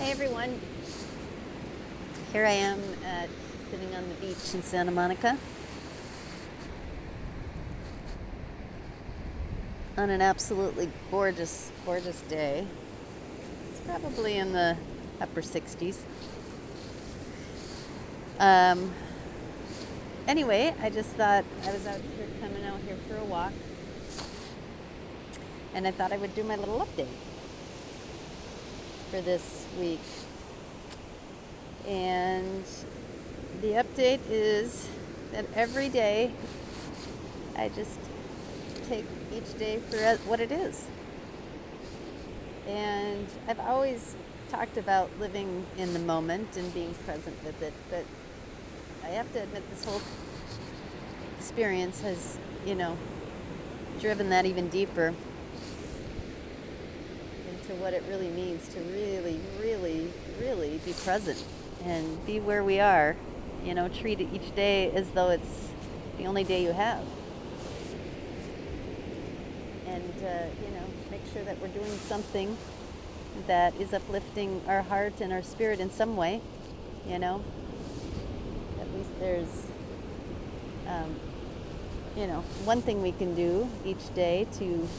Hey everyone, here I am sitting on the beach in Santa Monica on an absolutely gorgeous, gorgeous day. It's probably in the upper 60s. Um, anyway, I just thought I was coming out here for a walk, and I thought I would do my little update for this week. And the update is that every day I just take each day for what it is. And I've always talked about living in the moment and being present with it, but I have to admit this whole experience has, driven that even deeper into what it really means to really, really, really be present and be where we are. Treat each day as though it's the only day you have. And, make sure that we're doing something that is uplifting our heart and our spirit in some way. At least there's, one thing we can do each day to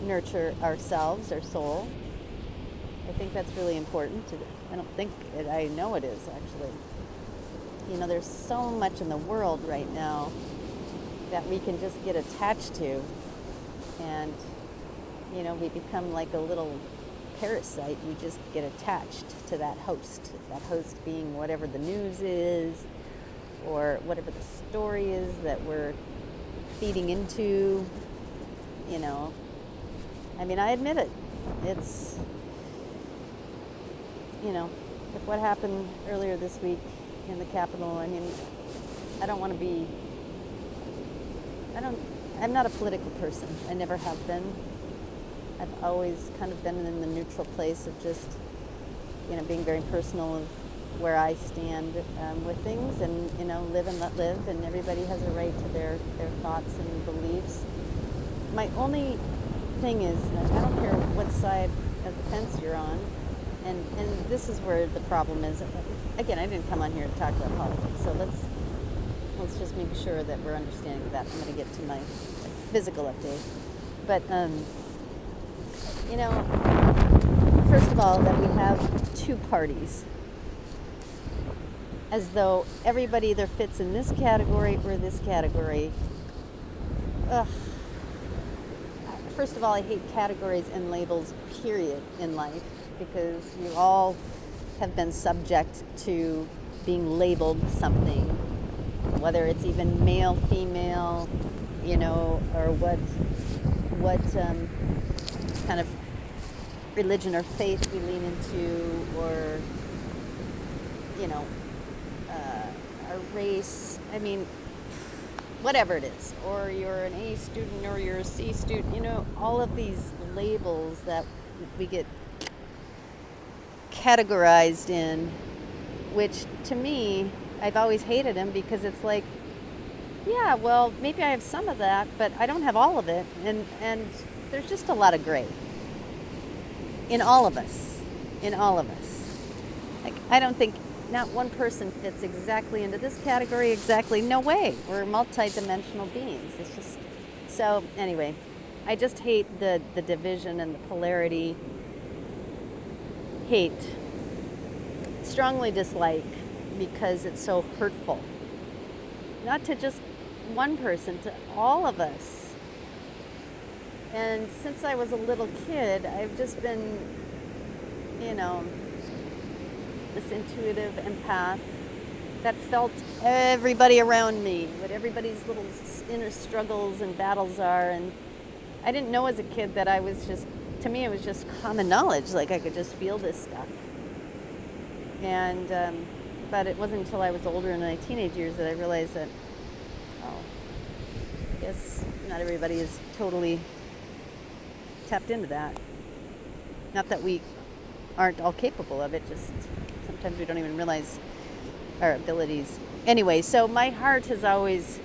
nurture ourselves, our soul. I think that's really important. I don't think I know it is, actually. There's so much in the world right now that we can just get attached to. And, we become like a little parasite. We just get attached to that host being whatever the news is or whatever the story is that we're feeding into. I admit it. It's, with what happened earlier this week in the Capitol, I'm not a political person. I never have been. I've always kind of been in the neutral place of just, being very personal of where I stand with things and, live and let live, and everybody has a right to their thoughts and beliefs. My only thing is, I don't care what side of the fence you're on, and this is where the problem is. Again, I didn't come on here to talk about politics, so let's just make sure that we're understanding that. I'm going to get to my physical update. But, first of all, that we have two parties, as though everybody either fits in this category or this category. Ugh. First of all, I hate categories and labels, period, in life, because we all have been subject to being labeled something, whether it's even male, female, or what kind of religion or faith we lean into, or our race. Whatever it is, or you're an A student or you're a C student, all of these labels that we get categorized in, which to me, I've always hated them, because it's like, yeah, well, maybe I have some of that, but I don't have all of it, and there's just a lot of gray in all of us. Like, I don't think not one person fits exactly into this category exactly. No way. We're multi-dimensional beings. It's just, so anyway, I just hate the division and the polarity. Hate. Strongly dislike, because it's so hurtful. Not to just one person, to all of us. And since I was a little kid, I've just been, this intuitive empath that felt everybody around me, what everybody's little inner struggles and battles are. And I didn't know as a kid that I was just, to me, it was just common knowledge. Like, I could just feel this stuff. And, but it wasn't until I was older in my teenage years that I realized that, I guess not everybody is totally tapped into that. Not that we aren't all capable of it, just sometimes we don't even realize our abilities. Anyway, so my heart has always,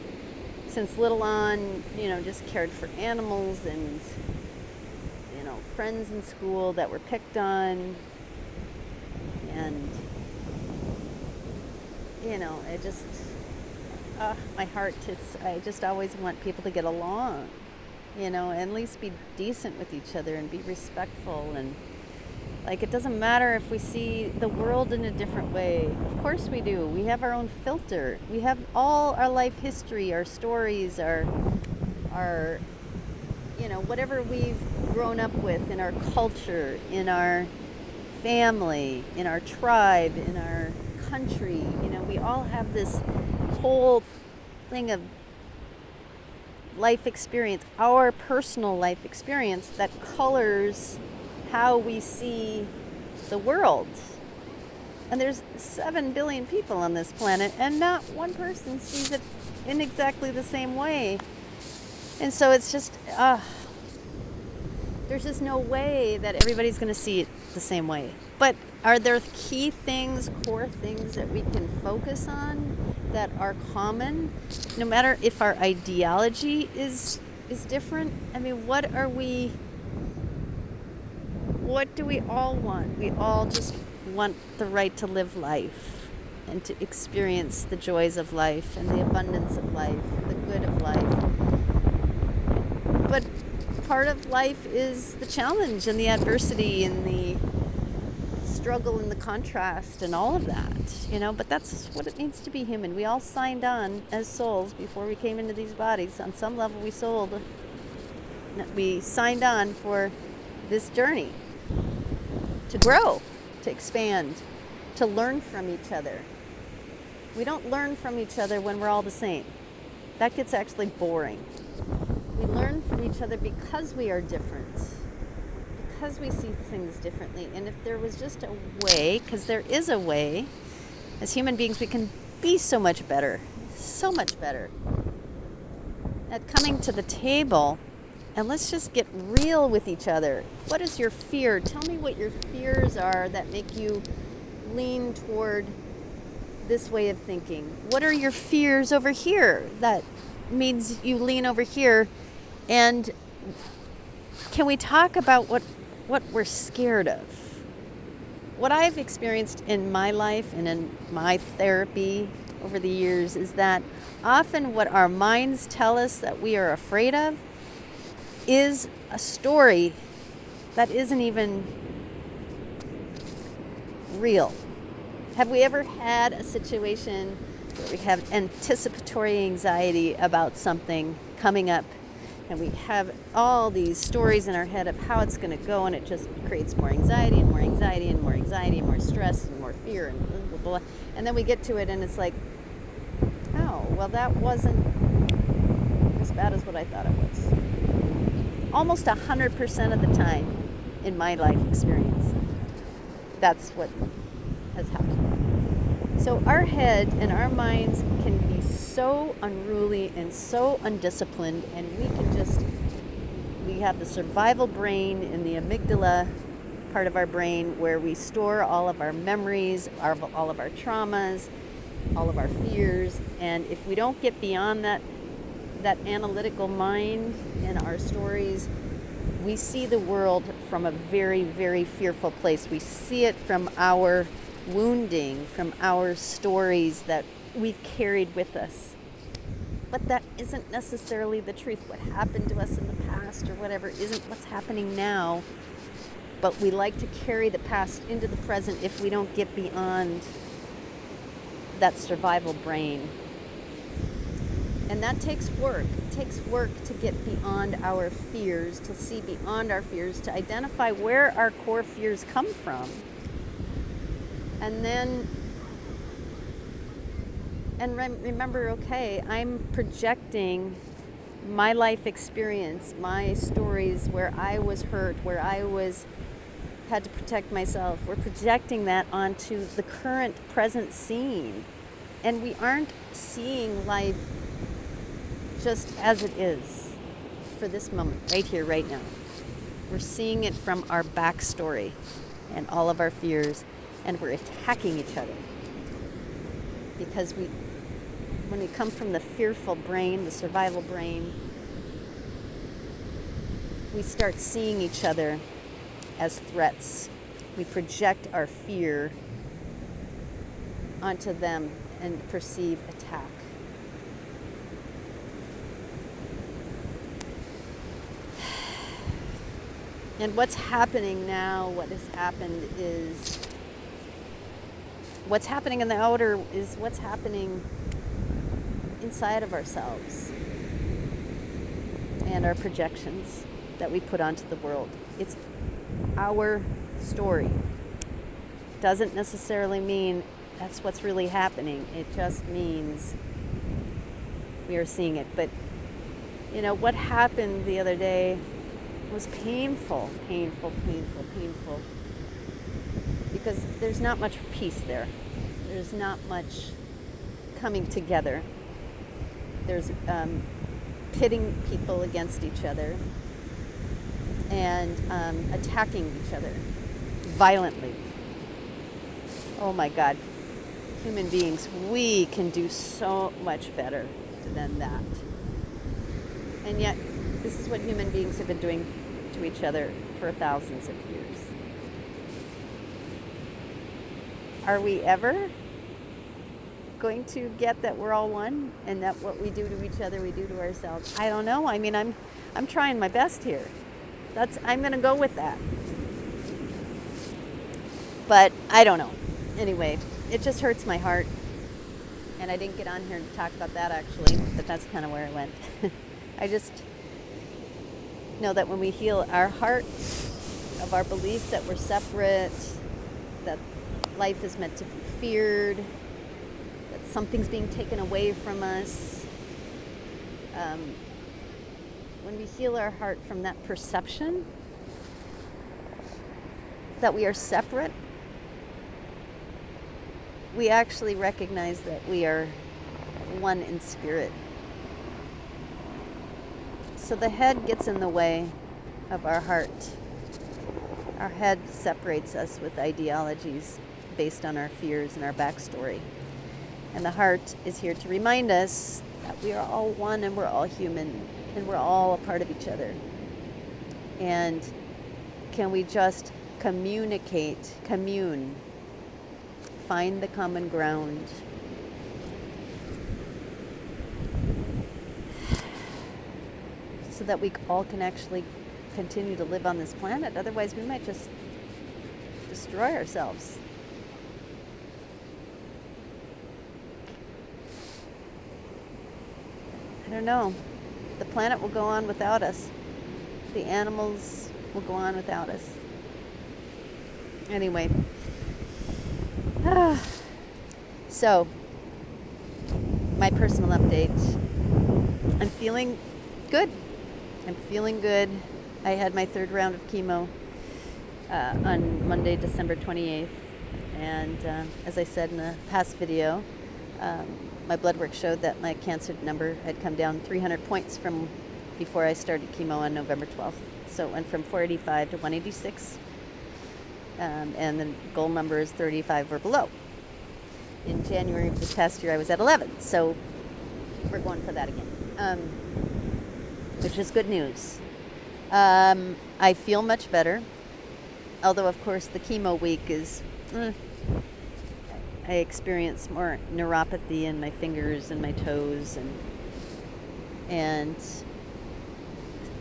since little on, just cared for animals and, friends in school that were picked on, And, it just, my heart, I just always want people to get along, and at least be decent with each other and be respectful. And like, it doesn't matter if we see the world in a different way. Of course we do. We have our own filter. We have all our life history, our stories, our whatever we've grown up with in our culture, in our family, in our tribe, in our country. We all have this whole thing of life experience, our personal life experience, that colors how we see the world. And there's 7 billion people on this planet, and not one person sees it in exactly the same way. And so it's just, there's just no way that everybody's going to see it the same way. But are there key things, core things that we can focus on that are common, no matter if our ideology is different? I mean, what do we all want? We all just want the right to live life and to experience the joys of life and the abundance of life, the good of life. But part of life is the challenge and the adversity and the struggle and the contrast and all of that, but that's what it means to be human. We all signed on as souls before we came into these bodies. On some level we signed on for this journey to grow, to expand, to learn from each other. We don't learn from each other when we're all the same. That gets actually boring. We learn from each other because we are different, because we see things differently. And if there was just a way, because there is a way, as human beings we can be so much better at coming to the table. And let's just get real with each other. What is your fear? Tell me what your fears are that make you lean toward this way of thinking. What are your fears over here that means you lean over here? And can we talk about what we're scared of? What I've experienced in my life and in my therapy over the years is that often what our minds tell us that we are afraid of is a story that isn't even real. Have we ever had a situation where we have anticipatory anxiety about something coming up, and we have all these stories in our head of how it's going to go, and it just creates more anxiety and more anxiety and more anxiety and more stress and more fear and blah, blah, blah. And then we get to it and it's like, oh, well, that wasn't as bad as what I thought it was. Almost 100% of the time in my life experience, that's what has happened. So our head and our minds can be so unruly and so undisciplined, and we have the survival brain in the amygdala part of our brain where we store all of our memories, all of our traumas, all of our fears. And if we don't get beyond that analytical mind and our stories, we see the world from a very, very fearful place. We see it from our wounding, from our stories that we've carried with us. But that isn't necessarily the truth. What happened to us in the past or whatever isn't what's happening now. But we like to carry the past into the present if we don't get beyond that survival brain. And that takes work. It takes work to get beyond our fears, to see beyond our fears, to identify where our core fears come from. And then, remember, okay, I'm projecting my life experience, my stories where I was hurt, where I had to protect myself. We're projecting that onto the current present scene. And we aren't seeing life just as it is for this moment, right here, right now. We're seeing it from our backstory and all of our fears, and we're attacking each other. Because when we come from the fearful brain, the survival brain, we start seeing each other as threats. We project our fear onto them and perceive attack. And what's happening now, what has happened is, what's happening in the outer is what's happening inside of ourselves and our projections that we put onto the world. It's our story. Doesn't necessarily mean that's what's really happening. It just means we are seeing it. But, you know, what happened the other day was painful. Because there's not much peace there. There's not much coming together. There's pitting people against each other and attacking each other violently. Oh my God. Human beings, we can do so much better than that. And yet, this is what human beings have been doing to each other for thousands of years. Are we ever going to get that we're all one and that what we do to each other, we do to ourselves? I don't know. I mean, I'm trying my best here. I'm going to go with that. But I don't know. Anyway, it just hurts my heart. And I didn't get on here to talk about that actually, but that's kind of where it went. I just know that when we heal our heart of our belief that we're separate, that life is meant to be feared, that something's being taken away from us, when we heal our heart from that perception that we are separate, we actually recognize that we are one in spirit. So the head gets in the way of our heart. Our head separates us with ideologies based on our fears and our backstory. And the heart is here to remind us that we are all one and we're all human and we're all a part of each other. And can we just commune, find the common ground, so that we all can actually continue to live on this planet. Otherwise, we might just destroy ourselves. I don't know. The planet will go on without us. The animals will go on without us. Anyway. So, my personal update. I'm feeling good. I had my third round of chemo on Monday, December 28th. And as I said in a past video, my blood work showed that my cancer number had come down 300 points from before I started chemo on November 12th. So it went from 485 to 186. And the goal number is 35 or below. In January of this past year, I was at 11. So we're going for that again, which is good news. I feel much better. Although, of course, the chemo week is... I experience more neuropathy in my fingers and my toes,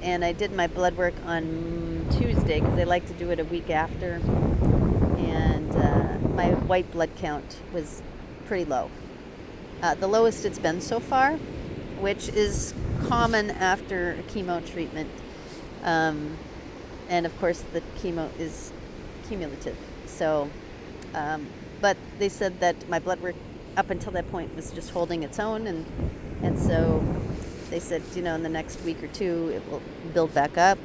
and I did my blood work on Tuesday because I like to do it a week after, and my white blood count was pretty low, the lowest it's been so far, which is common after a chemo treatment, and of course the chemo is cumulative, so. But they said that my blood work up until that point was just holding its own, and so they said, you know, in the next week or two it will build back up.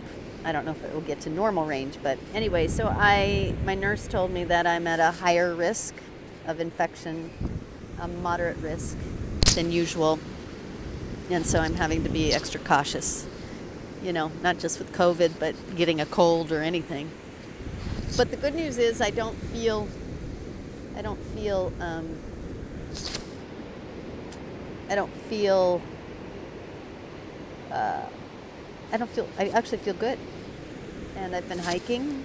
I don't know if it will get to normal range, but anyway, so my nurse told me that I'm at a higher risk of infection, a moderate risk than usual, and so I'm having to be extra cautious, you know, not just with COVID, but getting a cold or anything. But the good news is I don't feel I actually feel good. And I've been hiking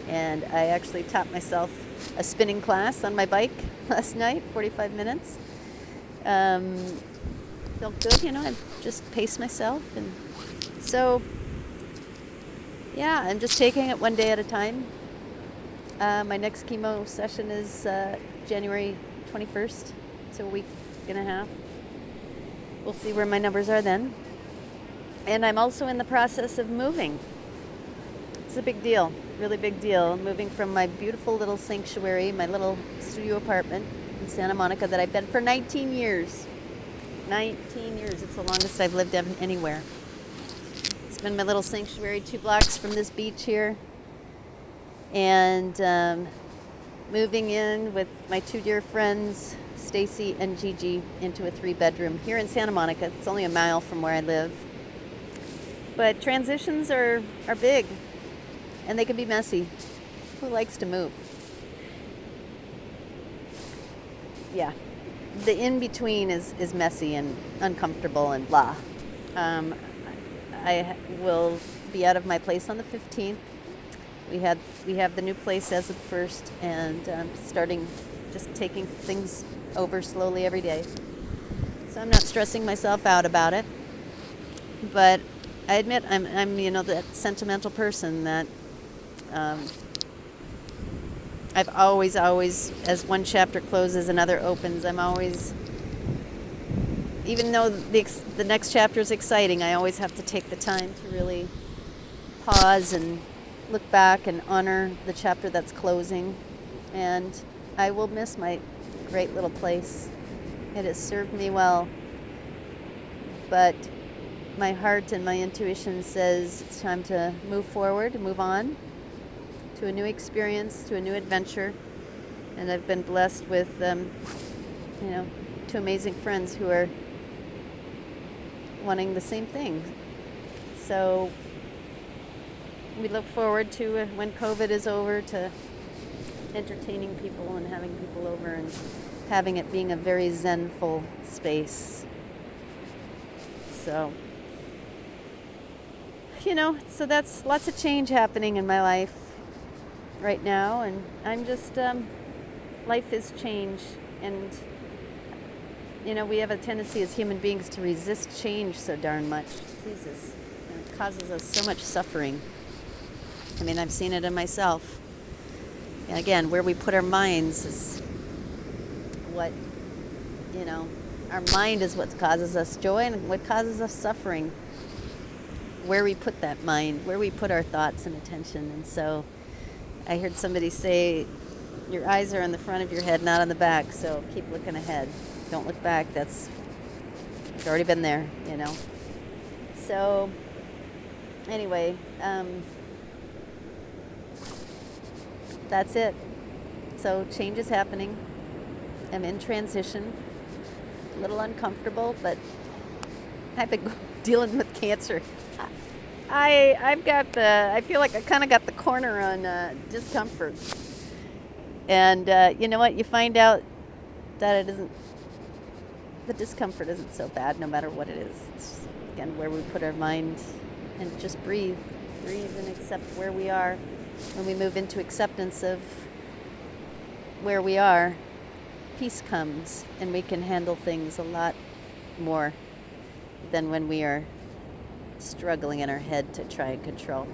And I actually taught myself a spinning class on my bike last night, 45 minutes. Felt good, I just paced myself. And so, yeah, I'm just taking it one day at a time. My next chemo session is January 21st. It's a week and a half. We'll see where my numbers are then. And I'm also in the process of moving. It's a big deal, really big deal. Moving from my beautiful little sanctuary, my little studio apartment in Santa Monica that I've been for 19 years. 19 years, it's the longest I've lived anywhere. It's been my little sanctuary 2 blocks from this beach here. And moving in with my 2 dear friends, Stacy and Gigi, into a 3-bedroom here in Santa Monica. It's only a mile from where I live. But transitions are big, and they can be messy. Who likes to move? Yeah. The in-between is messy and uncomfortable and blah. I will be out of my place on the 15th. We have the new place as of the 1st, and starting just taking things over slowly every day. So I'm not stressing myself out about it. But I admit I'm that sentimental person that I've always, as one chapter closes, another opens. I'm always, even though the next chapter is exciting, I always have to take the time to really pause and look back and honor the chapter that's closing. And I will miss my great little place. It has served me well. But my heart and my intuition says it's time to move forward, move on to a new experience, to a new adventure. And I've been blessed with, 2 amazing friends who are wanting the same thing. So we look forward to, when COVID is over, to entertaining people and having people over and having it being a very zenful space. So, so that's lots of change happening in my life right now, and I'm just, life is change, and, we have a tendency as human beings to resist change so darn much. Jesus, and it causes us so much suffering. I mean, I've seen it in myself. And again, where we put our minds is what, our mind is what causes us joy and what causes us suffering. Where we put that mind, where we put our thoughts and attention. And so I heard somebody say, your eyes are on the front of your head, not on the back, so keep looking ahead. Don't look back. It's already been there, So anyway, that's it. So change is happening. I'm in transition. A little uncomfortable, but I've been dealing with cancer. I feel like I kind of got the corner on discomfort. And you know what? You find out that the discomfort isn't so bad no matter what it is. It's, again, where we put our mind and just breathe and accept where we are. When we move into acceptance of where we are, peace comes, and we can handle things a lot more than when we are struggling in our head to try and control.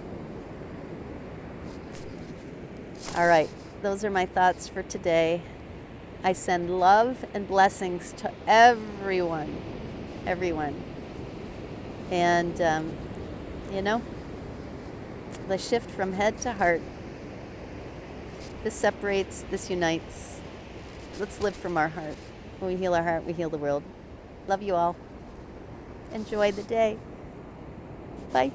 All right, those are my thoughts for today. I send love and blessings to everyone. And, the shift from head to heart. This separates, this unites. Let's live from our heart. When we heal our heart, we heal the world. Love you all. Enjoy the day. Bye.